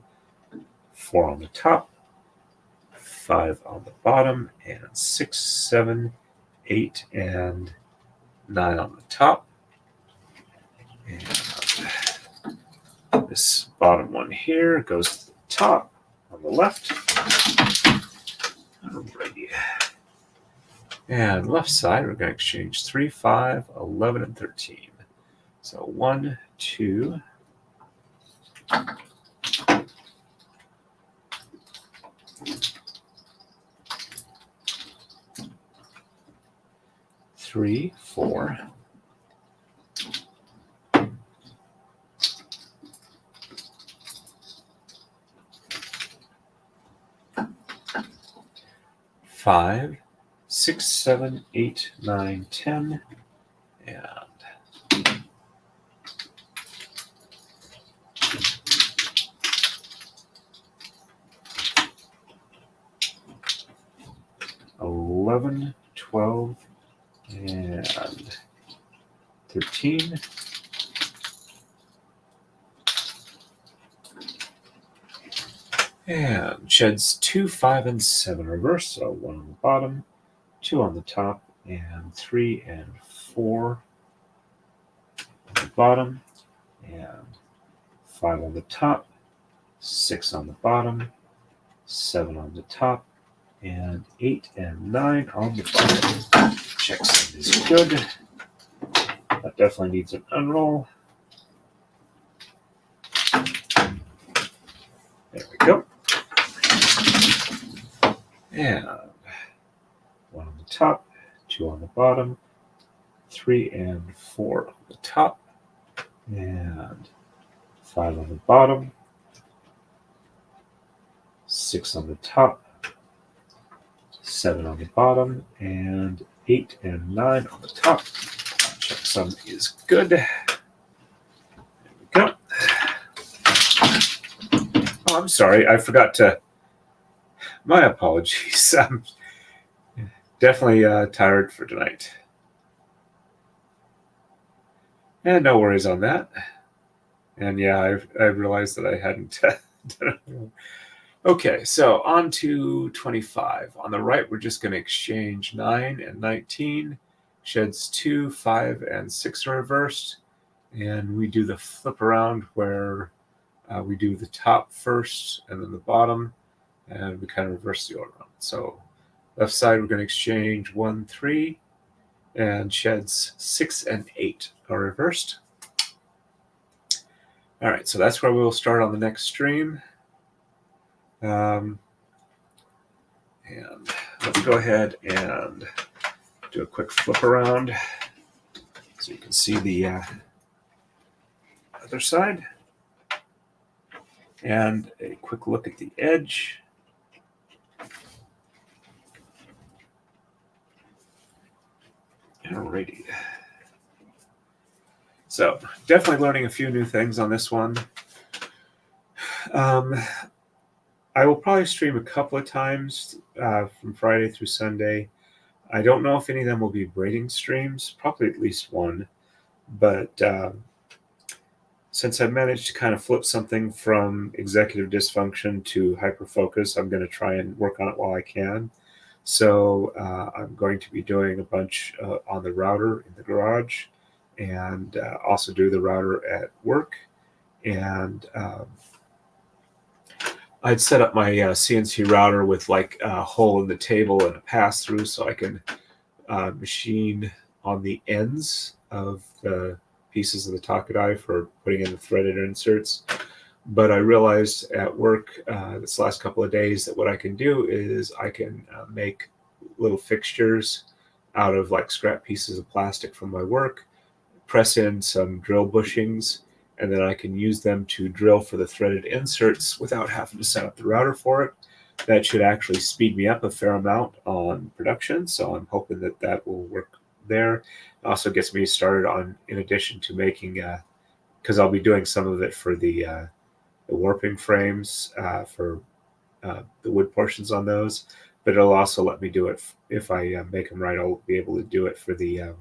4 on the top, 5 on the bottom, and 6, 7, 8, and 9 on the top. And this bottom one here goes to the top on the left. Alrighty. And left side, we're going to exchange 3, 5, 11, and 13. So 1, 2, 3, 4, 5, 6, 7, 8, 9, 10, and 11, 12, and 13. And sheds 2, 5, and 7 reverse. So 1 on the bottom, 2 on the top, and 3 and 4 on the bottom, and 5 on the top, 6 on the bottom, 7 on the top, and 8 and 9 on the bottom. Checksum is good. That definitely needs an unroll. There we go. And 1 on the top, 2 on the bottom, 3 and 4 on the top, and 5 on the bottom, 6 on the top, 7 on the bottom, and 8 and 9 on the top. Checksum is good. There we go. Oh, I'm sorry, I forgot to. My apologies. I'm definitely tired for tonight. And no worries on that. And yeah, I realized that I hadn't done it. Okay, so on to 25. On the right, we're just going to exchange 9 and 19. Sheds 2, 5, and 6 are reversed. And we do the flip around where we do the top first and then the bottom. And we kind of reverse the order. So left side, we're going to exchange 1, 3. And sheds 6 and 8 are reversed. All right, so that's where we'll start on the next stream. And let's go ahead and do a quick flip around so you can see the other side. And a quick look at the edge. Alrighty. So definitely learning a few new things on this one. I will probably stream a couple of times from Friday through Sunday. I don't know if any of them will be braiding streams, probably at least one. But since I managed to kind of flip something from executive dysfunction to hyperfocus, I'm going to try and work on it while I can. So I'm going to be doing a bunch on the router in the garage and also do the router at work. And I'd set up my CNC router with like a hole in the table and a pass-through so I can machine on the ends of the pieces of the Taka-Dai for putting in the threaded inserts. But I realized at work this last couple of days that what I can do is I can make little fixtures out of like scrap pieces of plastic from my work, press in some drill bushings, and then I can use them to drill for the threaded inserts without having to set up the router for it. That should actually speed me up a fair amount on production, so I'm hoping that that will work there. It also gets me started on, in addition to making, because I'll be doing some of it for the warping frames for the wood portions on those, but it'll also let me do it if I make them right. I'll be able to do it for the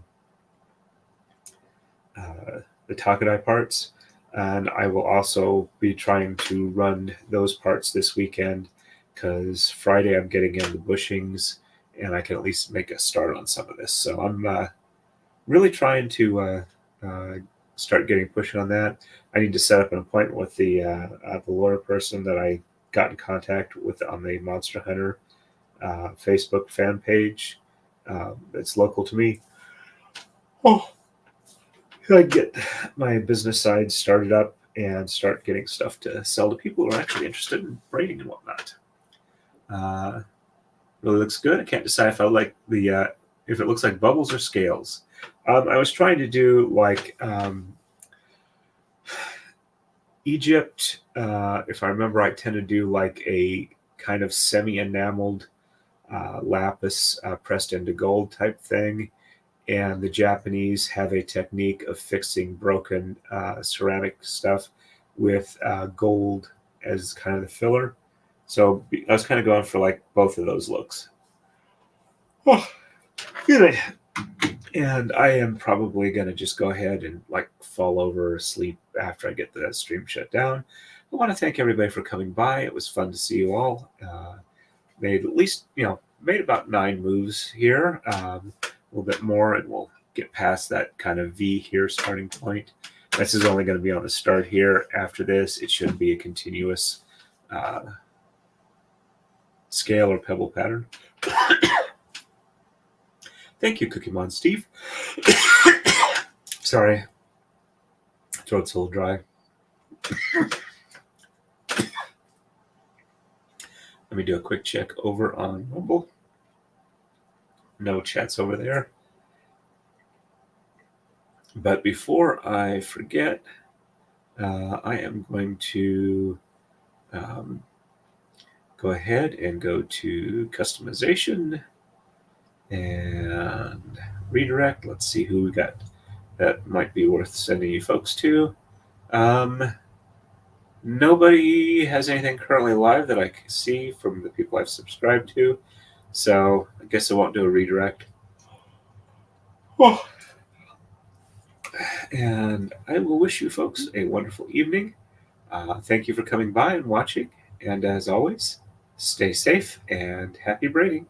Taka-Dai parts, and I will also be trying to run those parts this weekend because Friday I'm getting in the bushings and I can at least make a start on some of this. So I'm really trying to start getting pushing on that. I need to set up an appointment with the lawyer person that I got in contact with on the Monster Hunter Facebook fan page that's local to me. Oh, I get my business side started up and start getting stuff to sell to people who are actually interested in braiding and whatnot. Really looks good. I can't decide if I like the if it looks like bubbles or scales. I was trying to do like Egypt. If I remember, I tend to do like a kind of semi-enameled lapis pressed into gold type thing. And the Japanese have a technique of fixing broken ceramic stuff with gold as kind of the filler. So I was kind of going for like both of those looks. Oh, good. And I am probably going to just go ahead and like fall over or sleep after I get the stream shut down. I want to thank everybody for coming by. It was fun to see you all. Made at least, made about 9 moves here. A little bit more, and we'll get past that kind of V here starting point. This is only going to be on the start here. After this, it should be a continuous scale or pebble pattern. Thank you, Cookie Mon Steve. Sorry, throat's a little dry. Let me do a quick check over on Rumble. No chats over there. But before I forget, I am going to go ahead and go to customization and redirect. Let's see who we got that might be worth sending you folks to. Nobody has anything currently live that I can see from the people I've subscribed to, so I guess I won't do a redirect. Oh. And I will wish you folks a wonderful evening. Thank you for coming by and watching, and as always, stay safe and happy braiding.